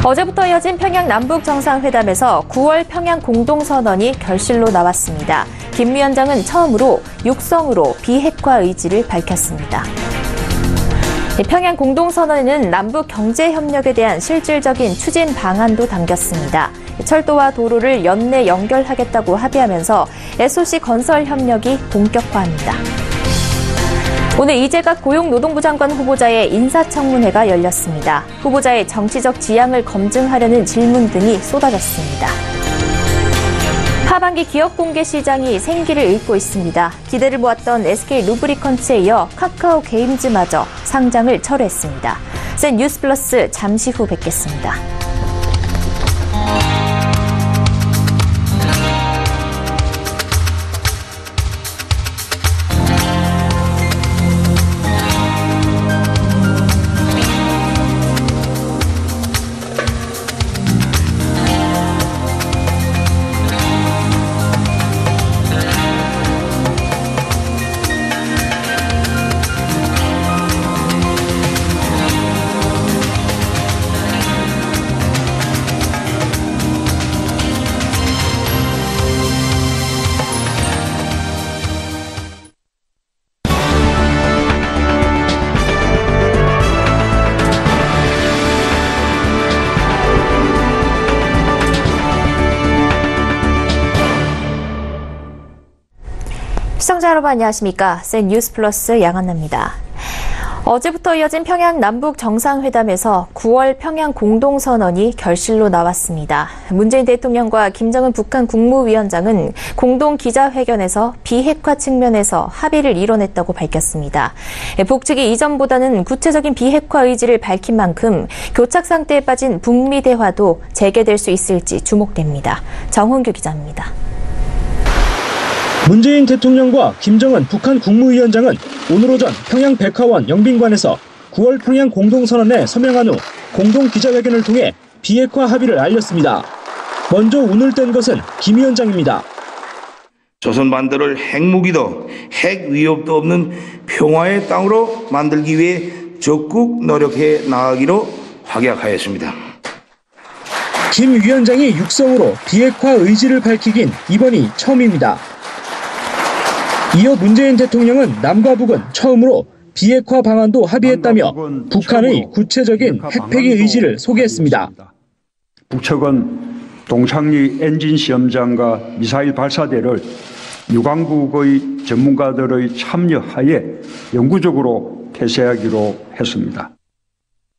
어제부터 이어진 평양 남북 정상회담에서 9월 평양 공동선언이 결실로 나왔습니다. 김 위원장은 처음으로 육성으로 비핵화 의지를 밝혔습니다. 평양 공동선언에는 남북 경제협력에 대한 실질적인 추진 방안도 담겼습니다. 철도와 도로를 연내 연결하겠다고 합의하면서 SOC 건설 협력이 본격화합니다. 오늘 이재갑 고용노동부 장관 후보자의 인사청문회가 열렸습니다. 후보자의 정치적 지향을 검증하려는 질문 등이 쏟아졌습니다. 하반기 기업 공개 시장이 생기를 잃고 있습니다. 기대를 모았던 SK 루브리컨츠에 이어 카카오 게임즈마저 상장을 철회했습니다. 센 뉴스 플러스 잠시 후 뵙겠습니다. 시청자 여러분 안녕하십니까? 센 뉴스 플러스 양한나입니다. 어제부터 이어진 평양 남북 정상회담에서 9월 평양 공동선언이 결실로 나왔습니다. 문재인 대통령과 김정은 북한 국무위원장은 공동 기자회견에서 비핵화 측면에서 합의를 이뤄냈다고 밝혔습니다. 북측이 이전보다는 구체적인 비핵화 의지를 밝힌 만큼 교착 상태에 빠진 북미 대화도 재개될 수 있을지 주목됩니다. 정훈규 기자입니다. 문재인 대통령과 김정은 북한 국무위원장은 오늘 오전 평양 백화원 영빈관에서 9월 평양 공동선언에 서명한 후 공동 기자회견을 통해 비핵화 합의를 알렸습니다. 먼저 운을 뗀 것은 김 위원장입니다. 조선 반도를 핵무기도 핵 위협도 없는 평화의 땅으로 만들기 위해 적극 노력해 나가기로 확약하였습니다. 김 위원장이 육성으로 비핵화 의지를 밝히긴 이번이 처음입니다. 이어 문재인 대통령은 남과 북은 처음으로 비핵화 방안도 합의했다며 북한의 구체적인 핵폐기 의지를 소개했습니다. 북측은 동창리 엔진 시험장과 미사일 발사대를 유관국의 전문가들의 참여하에 영구적으로 폐쇄하기로 했습니다.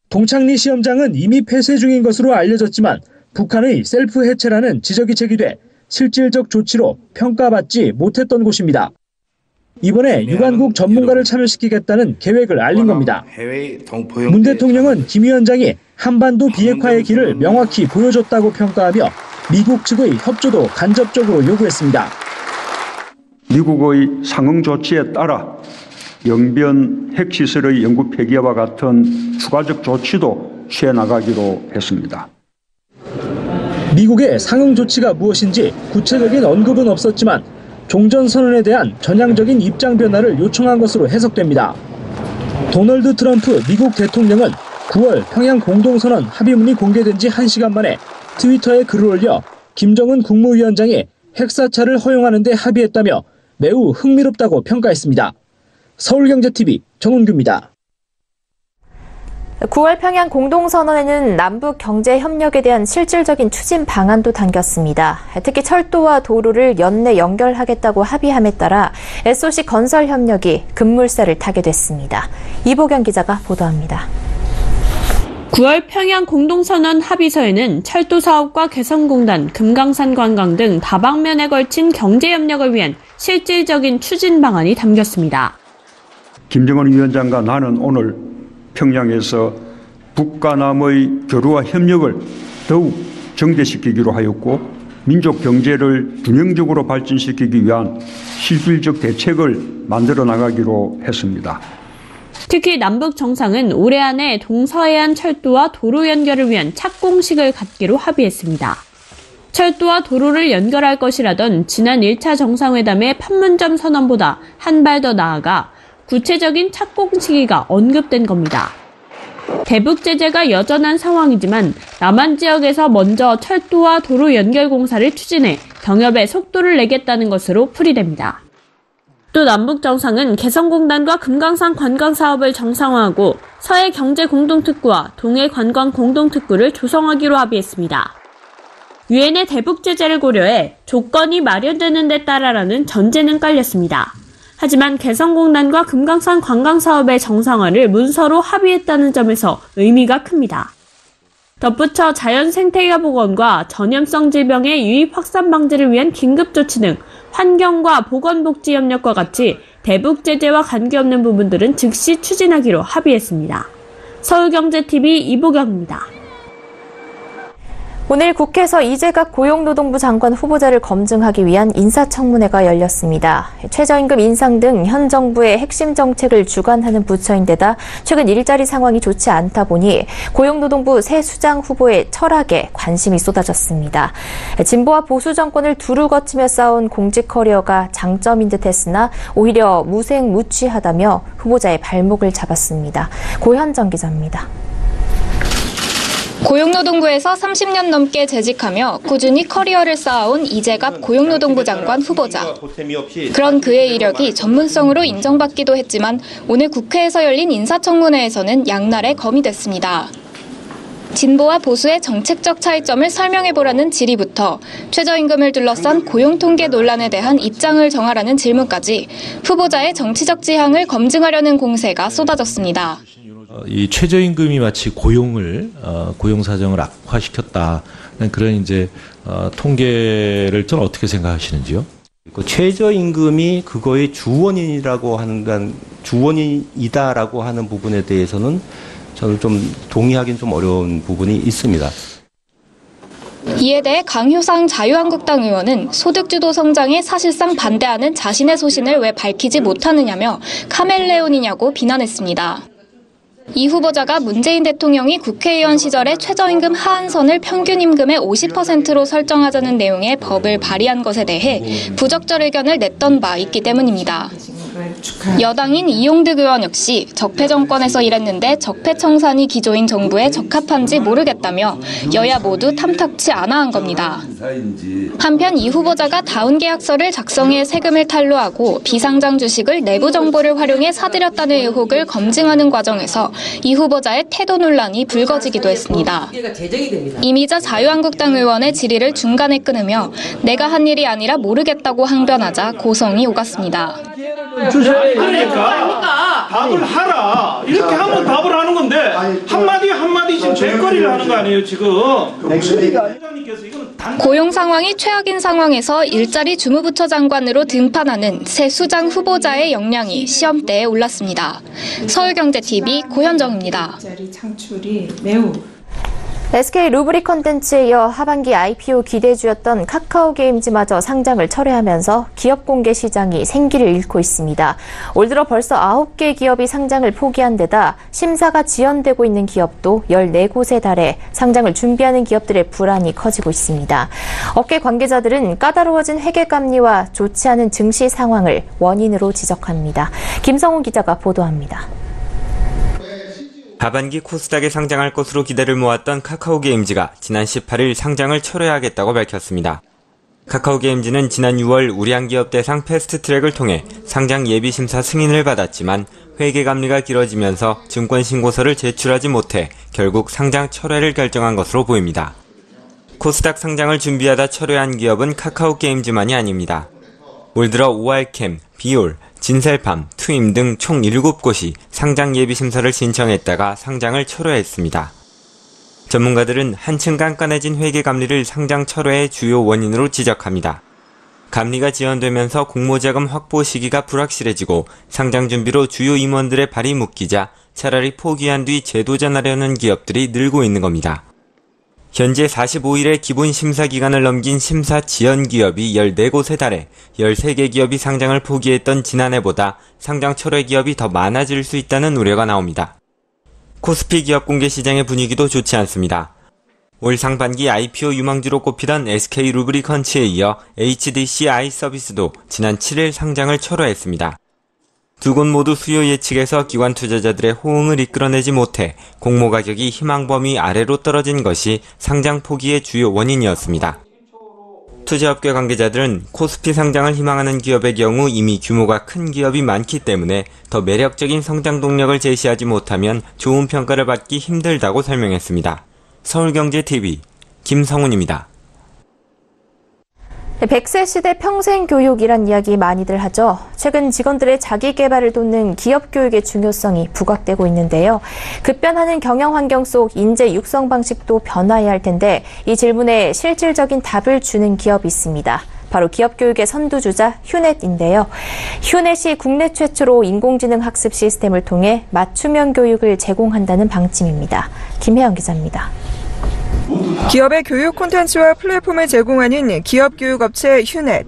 동창리 시험장은 이미 폐쇄 중인 것으로 알려졌지만 북한의 셀프 해체라는 지적이 제기돼 실질적 조치로 평가받지 못했던 곳입니다. 이번에 유관국 전문가를 참여시키겠다는 계획을 알린 겁니다. 문 대통령은 김 위원장이 한반도 비핵화의 길을 명확히 보여줬다고 평가하며 미국 측의 협조도 간접적으로 요구했습니다. 미국의 상응 조치에 따라 영변 핵시설의 영구 폐기와 같은 추가적 조치도 취해 나가기로 했습니다. 미국의 상응 조치가 무엇인지 구체적인 언급은 없었지만 종전선언에 대한 전향적인 입장 변화를 요청한 것으로 해석됩니다. 도널드 트럼프 미국 대통령은 9월 평양 공동선언 합의문이 공개된 지 1시간 만에 트위터에 글을 올려 김정은 국무위원장이 핵사찰을 허용하는 데 합의했다며 매우 흥미롭다고 평가했습니다. 서울경제TV 정은규입니다. 9월 평양 공동선언에는 남북 경제 협력에 대한 실질적인 추진 방안도 담겼습니다. 특히 철도와 도로를 연내 연결하겠다고 합의함에 따라 SOC 건설 협력이 급물살을 타게 됐습니다. 이보경 기자가 보도합니다. 9월 평양 공동선언 합의서에는 철도 사업과 개성공단, 금강산 관광 등 다방면에 걸친 경제 협력을 위한 실질적인 추진 방안이 담겼습니다. 김정은 위원장과 나는 오늘 평양에서 북과 남의 교류와 협력을 더욱 정대시키기로 하였고 민족 경제를 균형적으로 발전시키기 위한 실질적 대책을 만들어 나가기로 했습니다. 특히 남북 정상은 올해 안에 동서해안 철도와 도로 연결을 위한 착공식을 갖기로 합의했습니다. 철도와 도로를 연결할 것이라던 지난 1차 정상회담의 판문점 선언보다 한 발 더 나아가 구체적인 착공 시기가 언급된 겁니다. 대북 제재가 여전한 상황이지만 남한 지역에서 먼저 철도와 도로 연결 공사를 추진해 경협에 속도를 내겠다는 것으로 풀이됩니다. 또 남북 정상은 개성공단과 금강산 관광 사업을 정상화하고 서해 경제 공동특구와 동해 관광 공동특구를 조성하기로 합의했습니다. 유엔의 대북 제재를 고려해 조건이 마련되는 데 따라라는 전제는 깔렸습니다. 하지만 개성공단과 금강산 관광사업의 정상화를 문서로 합의했다는 점에서 의미가 큽니다. 덧붙여 자연생태계보건과 전염성 질병의 유입 확산 방지를 위한 긴급조치 등 환경과 보건복지협력과 같이 대북 제재와 관계없는 부분들은 즉시 추진하기로 합의했습니다. 서울경제TV 이보경입니다. 오늘 국회에서 이재갑 고용노동부 장관 후보자를 검증하기 위한 인사청문회가 열렸습니다. 최저임금 인상 등 현 정부의 핵심 정책을 주관하는 부처인데다 최근 일자리 상황이 좋지 않다 보니 고용노동부 새 수장 후보의 철학에 관심이 쏟아졌습니다. 진보와 보수 정권을 두루 거치며 쌓은 공직 커리어가 장점인 듯 했으나 오히려 무색무취하다며 후보자의 발목을 잡았습니다. 고현정 기자입니다. 고용노동부에서 30년 넘게 재직하며 꾸준히 커리어를 쌓아온 이재갑 고용노동부 장관 후보자. 그런 그의 이력이 전문성으로 인정받기도 했지만 오늘 국회에서 열린 인사청문회에서는 양날의 검이 됐습니다. 진보와 보수의 정책적 차이점을 설명해보라는 질의부터 최저임금을 둘러싼 고용통계 논란에 대한 입장을 정하라는 질문까지 후보자의 정치적 지향을 검증하려는 공세가 쏟아졌습니다. 이 최저임금이 마치 고용 사정을 악화시켰다는 그런 이제 통계를 좀 어떻게 생각하시는지요? 최저임금이 그거의 주원인이다라고 하는 부분에 대해서는 저는 좀 동의하기는 좀 어려운 부분이 있습니다. 이에 대해 강효상 자유한국당 의원은 소득주도 성장에 사실상 반대하는 자신의 소신을 왜 밝히지 못하느냐며 카멜레온이냐고 비난했습니다. 이 후보자가 문재인 대통령이 국회의원 시절에 최저임금 하한선을 평균임금의 50%로 설정하자는 내용의 법을 발의한 것에 대해 부적절 의견을 냈던 바 있기 때문입니다. 여당인 이용득 의원 역시 적폐 정권에서 일했는데 적폐 청산이 기조인 정부에 적합한지 모르겠다며 여야 모두 탐탁치 않아 한 겁니다. 한편 이 후보자가 다운계약서를 작성해 세금을 탈루하고 비상장 주식을 내부 정보를 활용해 사들였다는 의혹을 검증하는 과정에서 이 후보자의 태도 논란이 불거지기도 했습니다. 이미자 자유한국당 의원의 질의를 중간에 끊으며 내가 한 일이 아니라 모르겠다고 항변하자 고성이 오갔습니다. 그러니까 답을 하라. 이렇게 하면 답을 하는 건데 한마디 지금 죄거리를 하는 거 아니에요 지금. 고용 상황이 최악인 상황에서 일자리 주무부처 장관으로 등판하는 새 수장 후보자의 역량이 시험대에 올랐습니다. 서울경제TV 고현정입니다. SK 루브리 컨텐츠에 이어 하반기 IPO 기대주였던 카카오게임즈마저 상장을 철회하면서 기업 공개 시장이 생기를 잃고 있습니다. 올 들어 벌써 9개 기업이 상장을 포기한 데다 심사가 지연되고 있는 기업도 14곳에 달해 상장을 준비하는 기업들의 불안이 커지고 있습니다. 업계 관계자들은 까다로워진 회계감리와 좋지 않은 증시 상황을 원인으로 지적합니다. 김성훈 기자가 보도합니다. 하반기 코스닥에 상장할 것으로 기대를 모았던 카카오게임즈가 지난 18일 상장을 철회하겠다고 밝혔습니다. 카카오게임즈는 지난 6월 우량기업 대상 패스트트랙을 통해 상장 예비심사 승인을 받았지만 회계감리가 길어지면서 증권신고서를 제출하지 못해 결국 상장 철회를 결정한 것으로 보입니다. 코스닥 상장을 준비하다 철회한 기업은 카카오게임즈만이 아닙니다. 올 들어 오알캠, 비올, 진셀팜, 투임 등 총 7곳이 상장 예비심사를 신청했다가 상장을 철회했습니다. 전문가들은 한층 깐깐해진 회계감리를 상장 철회의 주요 원인으로 지적합니다. 감리가 지연되면서 공모자금 확보 시기가 불확실해지고 상장 준비로 주요 임원들의 발이 묶이자 차라리 포기한 뒤 재도전하려는 기업들이 늘고 있는 겁니다. 현재 45일의 기본 심사 기간을 넘긴 심사 지연 기업이 14곳에 달해 13개 기업이 상장을 포기했던 지난해보다 상장 철회 기업이 더 많아질 수 있다는 우려가 나옵니다. 코스피 기업 공개 시장의 분위기도 좋지 않습니다. 올 상반기 IPO 유망주로 꼽히던 SK 루브리컨츠에 이어 HDC 아이서비스도 지난 7일 상장을 철회했습니다. 두 곳 모두 수요 예측에서 기관 투자자들의 호응을 이끌어내지 못해 공모 가격이 희망 범위 아래로 떨어진 것이 상장 포기의 주요 원인이었습니다. 투자업계 관계자들은 코스피 상장을 희망하는 기업의 경우 이미 규모가 큰 기업이 많기 때문에 더 매력적인 성장 동력을 제시하지 못하면 좋은 평가를 받기 힘들다고 설명했습니다. 서울경제TV 김성훈입니다. 100세 시대 평생교육이란 이야기 많이들 하죠. 최근 직원들의 자기개발을 돕는 기업교육의 중요성이 부각되고 있는데요. 급변하는 경영환경 속 인재 육성 방식도 변화해야 할 텐데 이 질문에 실질적인 답을 주는 기업이 있습니다. 바로 기업교육의 선두주자 휴넷인데요. 휴넷이 국내 최초로 인공지능 학습 시스템을 통해 맞춤형 교육을 제공한다는 방침입니다. 김혜영 기자입니다. 기업의 교육 콘텐츠와 플랫폼을 제공하는 기업교육업체 휴넷.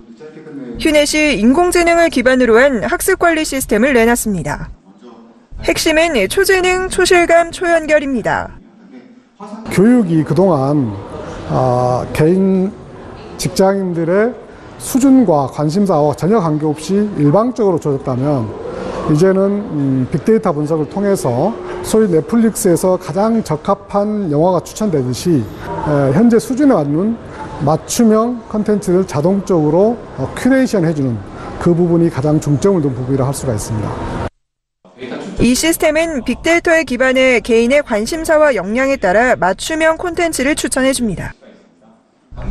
휴넷이 인공지능을 기반으로 한 학습관리 시스템을 내놨습니다. 핵심은 초재능, 초실감, 초연결입니다. 교육이 그동안 개인 직장인들의 수준과 관심사와 전혀 관계없이 일방적으로 조졌다면 이제는 빅데이터 분석을 통해서 소위 넷플릭스에서 가장 적합한 영화가 추천되듯이 현재 수준에 맞는 맞춤형 콘텐츠를 자동적으로 큐레이션 해주는 그 부분이 가장 중점을 둔 부분이라 할 수가 있습니다. 이 시스템은 빅데이터에 기반해 개인의 관심사와 역량에 따라 맞춤형 콘텐츠를 추천해줍니다.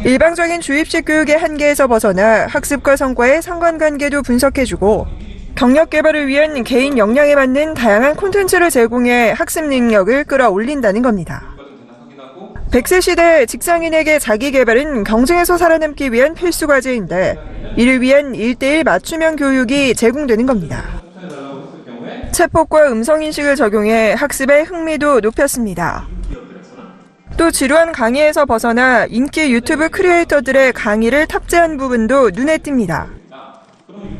일방적인 주입식 교육의 한계에서 벗어나 학습과 성과의 상관관계도 분석해주고 경력 개발을 위한 개인 역량에 맞는 다양한 콘텐츠를 제공해 학습 능력을 끌어올린다는 겁니다. 100세 시대 직장인에게 자기 개발은 경쟁에서 살아남기 위한 필수 과제인데 이를 위한 1:1 맞춤형 교육이 제공되는 겁니다. 챗봇과 음성인식을 적용해 학습의 흥미도 높였습니다. 또 지루한 강의에서 벗어나 인기 유튜브 크리에이터들의 강의를 탑재한 부분도 눈에 띕니다.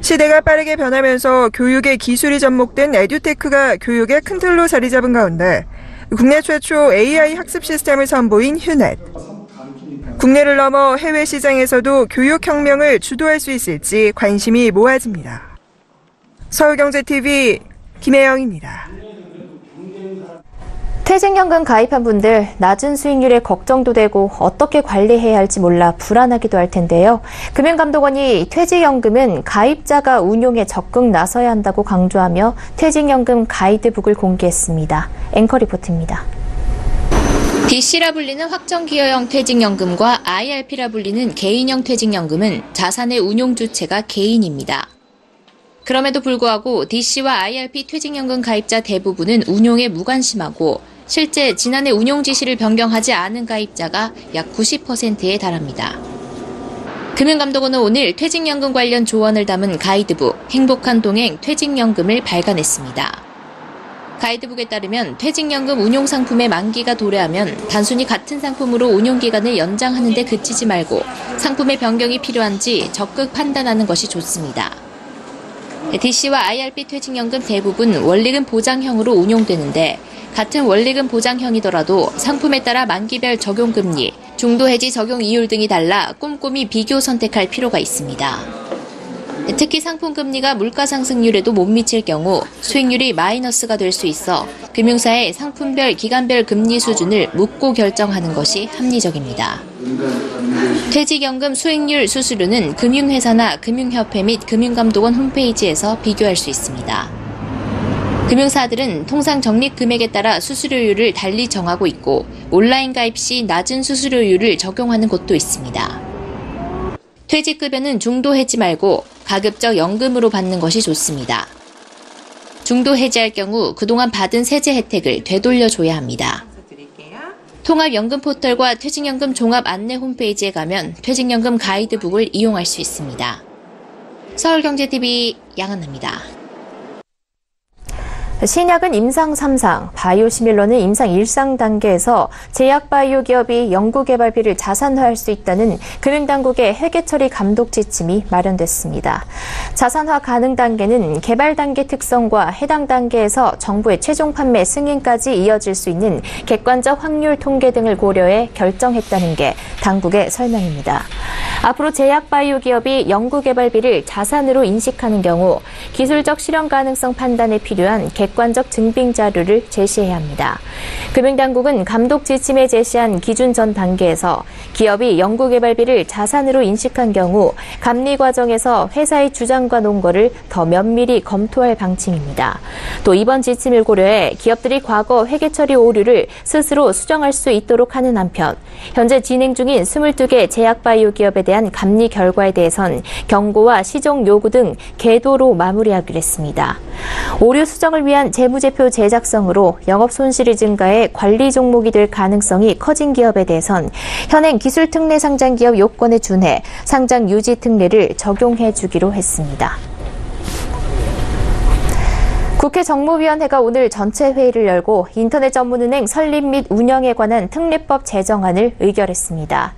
시대가 빠르게 변하면서 교육의 기술이 접목된 에듀테크가 교육의 큰 틀로 자리 잡은 가운데 국내 최초 AI 학습 시스템을 선보인 휴넷. 국내를 넘어 해외 시장에서도 교육혁명을 주도할 수 있을지 관심이 모아집니다. 서울경제TV 김혜영입니다. 퇴직연금 가입한 분들 낮은 수익률에 걱정도 되고 어떻게 관리해야 할지 몰라 불안하기도 할 텐데요. 금융감독원이 퇴직연금은 가입자가 운용에 적극 나서야 한다고 강조하며 퇴직연금 가이드북을 공개했습니다. 앵커 리포트입니다. DC라 불리는 확정기여형 퇴직연금과 IRP라 불리는 개인형 퇴직연금은 자산의 운용 주체가 개인입니다. 그럼에도 불구하고 DC와 IRP 퇴직연금 가입자 대부분은 운용에 무관심하고 실제 지난해 운용 지시를 변경하지 않은 가입자가 약 90%에 달합니다. 금융감독원은 오늘 퇴직연금 관련 조언을 담은 가이드북 행복한 동행 퇴직연금을 발간했습니다. 가이드북에 따르면 퇴직연금 운용상품의 만기가 도래하면 단순히 같은 상품으로 운용기간을 연장하는 데 그치지 말고 상품의 변경이 필요한지 적극 판단하는 것이 좋습니다. DC와 IRP 퇴직연금 대부분 원리금 보장형으로 운용되는데 같은 원리금 보장형이더라도 상품에 따라 만기별 적용금리, 중도해지 적용 이율 등이 달라 꼼꼼히 비교 선택할 필요가 있습니다. 특히 상품금리가 물가상승률에도 못 미칠 경우 수익률이 마이너스가 될 수 있어 금융사의 상품별, 기간별 금리 수준을 묻고 결정하는 것이 합리적입니다. 퇴직연금 수익률 수수료는 금융회사나 금융협회 및 금융감독원 홈페이지에서 비교할 수 있습니다. 금융사들은 통상 적립금액에 따라 수수료율을 달리 정하고 있고 온라인 가입 시 낮은 수수료율을 적용하는 곳도 있습니다. 퇴직급여는 중도해지 말고 가급적 연금으로 받는 것이 좋습니다. 중도해지할 경우 그동안 받은 세제 혜택을 되돌려줘야 합니다. 통합연금 포털과 퇴직연금 종합 안내 홈페이지에 가면 퇴직연금 가이드북을 이용할 수 있습니다. 서울경제TV 양한나입니다. 신약은 임상 3상, 바이오시밀러는 임상 1상 단계에서 제약바이오 기업이 연구개발비를 자산화할 수 있다는 금융당국의 회계처리 감독 지침이 마련됐습니다. 자산화 가능 단계는 개발 단계 특성과 해당 단계에서 정부의 최종 판매 승인까지 이어질 수 있는 객관적 확률 통계 등을 고려해 결정했다는 게 당국의 설명입니다. 앞으로 제약바이오 기업이 연구개발비를 자산으로 인식하는 경우 기술적 실현 가능성 판단에 필요한 객관적 증빙 자료를 제시해야 합니다. 금융당국은 감독 지침에 제시한 기준 전 단계에서 기업이 연구개발비를 자산으로 인식한 경우 감리 과정에서 회사의 주장과 논거를 더 면밀히 검토할 방침입니다. 또 이번 지침을 고려해 기업들이 과거 회계처리 오류를 스스로 수정할 수 있도록 하는 한편 현재 진행 중인 22개 제약바이오 기업에 대한 감리 결과에 대해선 경고와 시정 요구 등 계도로 마무리하기로 했습니다. 오류 수정을 위한 재무제표 제작성으로 영업 손실이 증가해 관리 종목이 될 가능성이 커진 기업에 대해선 현행 기술 특례 상장 기업 요건에 준해 상장 유지 특례를 적용해 주기로 했습니다. 국회 정무위원회가 오늘 전체 회의를 열고 인터넷 전문은행 설립 및 운영에 관한 특례법 제정안을 의결했습니다.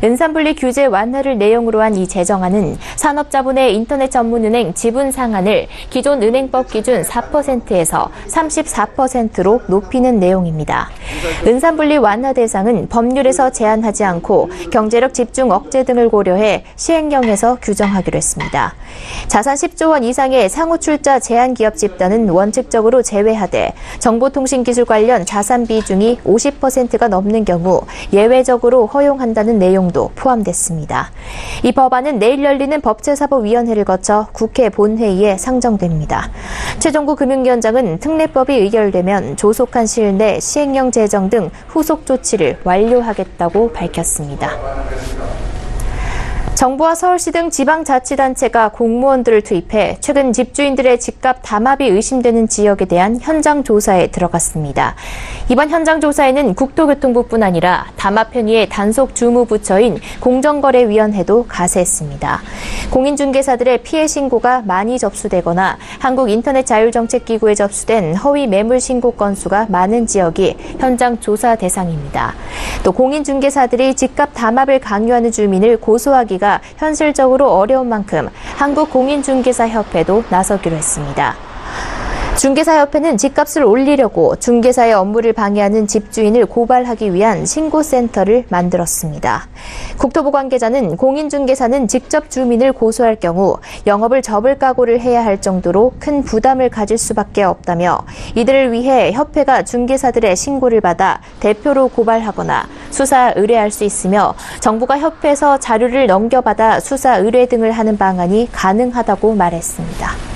은산분리 규제 완화를 내용으로 한 이 제정안은 산업자본의 인터넷 전문은행 지분 상한을 기존 은행법 기준 4%에서 34%로 높이는 내용입니다. 은산분리 완화 대상은 법률에서 제한하지 않고 경제력 집중 억제 등을 고려해 시행령에서 규정하기로 했습니다. 자산 10조 원 이상의 상호 출자 제한 기업 집단은 원칙적으로 제외하되 정보통신기술 관련 자산 비중이 50%가 넘는 경우 예외적으로 허용한다는 내용도 포함됐습니다. 이 법안은 내일 열리는 법제사법위원회를 거쳐 국회 본회의에 상정됩니다. 최종구 금융위원장은 특례법이 의결되면 조속한 시일 내 시행령 제정 등 후속 조치를 완료하겠다고 밝혔습니다. 정부와 서울시 등 지방자치단체가 공무원들을 투입해 최근 집주인들의 집값 담합이 의심되는 지역에 대한 현장 조사에 들어갔습니다. 이번 현장 조사에는 국토교통부뿐 아니라 담합 행위의 단속 주무부처인 공정거래위원회도 가세했습니다. 공인중개사들의 피해 신고가 많이 접수되거나 한국인터넷자율정책기구에 접수된 허위 매물 신고 건수가 많은 지역이 현장 조사 대상입니다. 또 공인중개사들이 집값 담합을 강요하는 주민을 고소하기가 현실적으로 어려운 만큼 한국공인중개사협회도 나서기로 했습니다. 중개사협회는 집값을 올리려고 중개사의 업무를 방해하는 집주인을 고발하기 위한 신고센터를 만들었습니다. 국토부 관계자는 공인중개사는 직접 주민을 고소할 경우 영업을 접을 각오를 해야 할 정도로 큰 부담을 가질 수밖에 없다며 이들을 위해 협회가 중개사들의 신고를 받아 대표로 고발하거나 수사 의뢰할 수 있으며 정부가 협회에서 자료를 넘겨받아 수사 의뢰 등을 하는 방안이 가능하다고 말했습니다.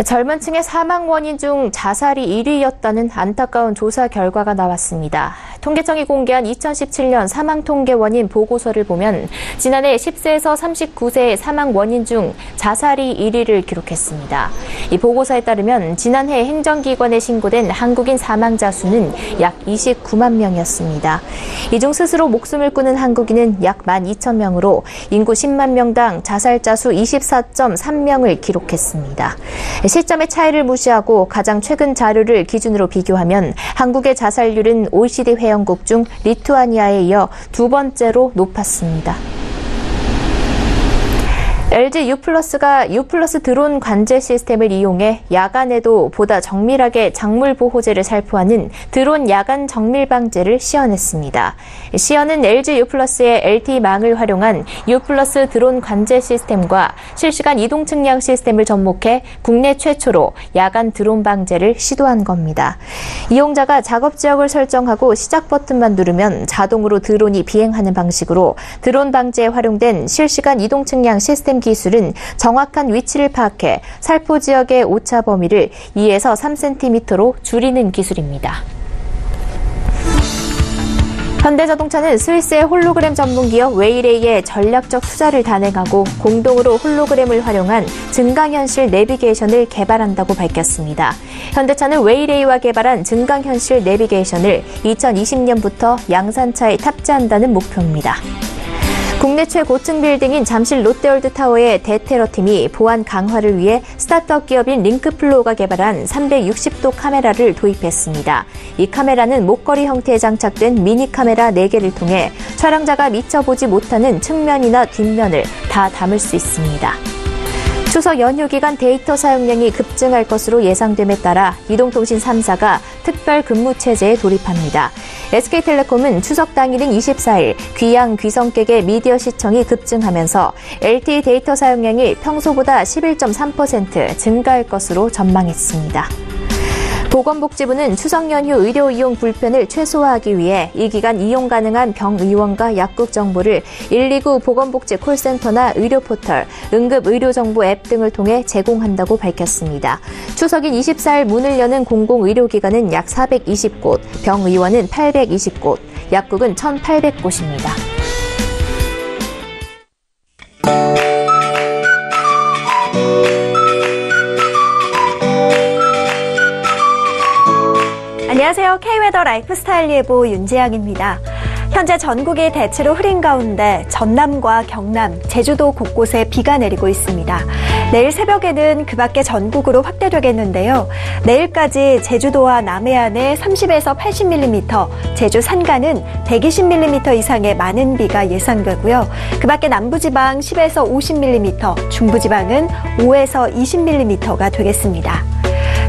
젊은 층의 사망 원인 중 자살이 1위였다는 안타까운 조사 결과가 나왔습니다. 통계청이 공개한 2017년 사망 통계 원인 보고서를 보면 지난해 10세에서 39세의 사망 원인 중 자살이 1위를 기록했습니다. 이 보고서에 따르면 지난해 행정기관에 신고된 한국인 사망자 수는 약 29만 명이었습니다. 이 중 스스로 목숨을 끊은 한국인은 약 12,000명으로 인구 10만 명당 자살자 수 24.3명을 기록했습니다. 시점의 차이를 무시하고 가장 최근 자료를 기준으로 비교하면 한국의 자살률은 OECD 회원국 중 리투아니아에 이어 두 번째로 높았습니다. LG U+가 U+ 드론 관제 시스템을 이용해 야간에도 보다 정밀하게 작물 보호제를 살포하는 드론 야간 정밀 방제를 시연했습니다. 시연은 LG U+의 LTE망을 활용한 U+ 드론 관제 시스템과 실시간 이동 측량 시스템을 접목해 국내 최초로 야간 드론 방제를 시도한 겁니다. 이용자가 작업 지역을 설정하고 시작 버튼만 누르면 자동으로 드론이 비행하는 방식으로 드론 방제에 활용된 실시간 이동 측량 시스템 기술은 정확한 위치를 파악해 살포 지역의 오차 범위를 2에서 3cm로 줄이는 기술입니다. 현대자동차는 스위스의 홀로그램 전문기업 웨이레이에 전략적 투자를 단행하고 공동으로 홀로그램을 활용한 증강현실 내비게이션을 개발한다고 밝혔습니다. 현대차는 웨이레이와 개발한 증강현실 내비게이션을 2020년부터 양산차에 탑재한다는 목표입니다. 국내 최고층 빌딩인 잠실 롯데월드타워의 대테러팀이 보안 강화를 위해 스타트업 기업인 링크플로우가 개발한 360도 카메라를 도입했습니다. 이 카메라는 목걸이 형태에 장착된 미니 카메라 4개를 통해 촬영자가 미처 보지 못하는 측면이나 뒷면을 다 담을 수 있습니다. 추석 연휴 기간 데이터 사용량이 급증할 것으로 예상됨에 따라 이동통신 3사가 특별 근무 체제에 돌입합니다. SK텔레콤은 추석 당일인 24일 귀양 귀성객의 미디어 시청이 급증하면서 LTE 데이터 사용량이 평소보다 11.3% 증가할 것으로 전망했습니다. 보건복지부는 추석 연휴 의료 이용 불편을 최소화하기 위해 이 기간 이용 가능한 병의원과 약국 정보를 129 보건복지 콜센터나 의료포털, 응급의료정보 앱 등을 통해 제공한다고 밝혔습니다. 추석인 24일 문을 여는 공공의료기관은 약 420곳, 병의원은 820곳, 약국은 1,800곳입니다. 안녕하세요. K웨더 라이프스타일 예보 윤지향입니다. 현재 전국이 대체로 흐린 가운데 전남과 경남, 제주도 곳곳에 비가 내리고 있습니다. 내일 새벽에는 그 밖에 전국으로 확대되겠는데요. 내일까지 제주도와 남해안에 30에서 80mm, 제주 산간은 120mm 이상의 많은 비가 예상되고요. 그 밖에 남부지방 10에서 50mm, 중부지방은 5에서 20mm가 되겠습니다.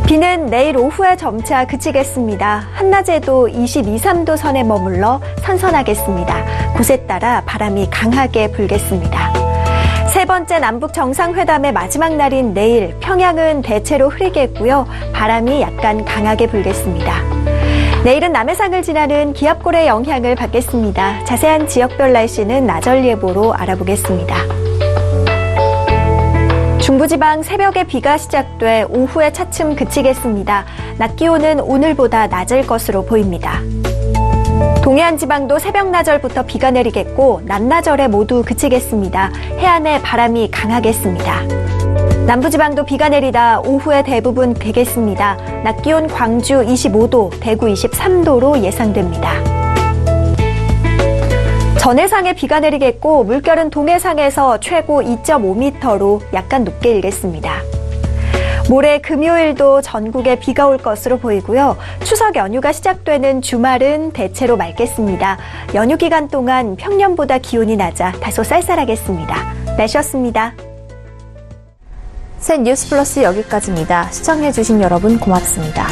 비는 내일 오후에 점차 그치겠습니다. 한낮에도 22, 3도 선에 머물러 선선하겠습니다. 곳에 따라 바람이 강하게 불겠습니다. 세 번째 남북 정상회담의 마지막 날인 내일 평양은 대체로 흐리겠고요. 바람이 약간 강하게 불겠습니다. 내일은 남해상을 지나는 기압골의 영향을 받겠습니다. 자세한 지역별 날씨는 나절 예보로 알아보겠습니다. 중부지방 새벽에 비가 시작돼 오후에 차츰 그치겠습니다. 낮 기온은 오늘보다 낮을 것으로 보입니다. 동해안 지방도 새벽 낮절부터 비가 내리겠고 낮나절에 모두 그치겠습니다. 해안에 바람이 강하겠습니다. 남부지방도 비가 내리다 오후에 대부분 되겠습니다. 낮 기온 광주 25도, 대구 23도로 예상됩니다. 전해상에 비가 내리겠고 물결은 동해상에서 최고 2.5m로 약간 높게 일겠습니다. 모레 금요일도 전국에 비가 올 것으로 보이고요. 추석 연휴가 시작되는 주말은 대체로 맑겠습니다. 연휴 기간 동안 평년보다 기온이 낮아 다소 쌀쌀하겠습니다. 날씨였습니다. 새 뉴스 플러스 여기까지입니다. 시청해주신 여러분 고맙습니다.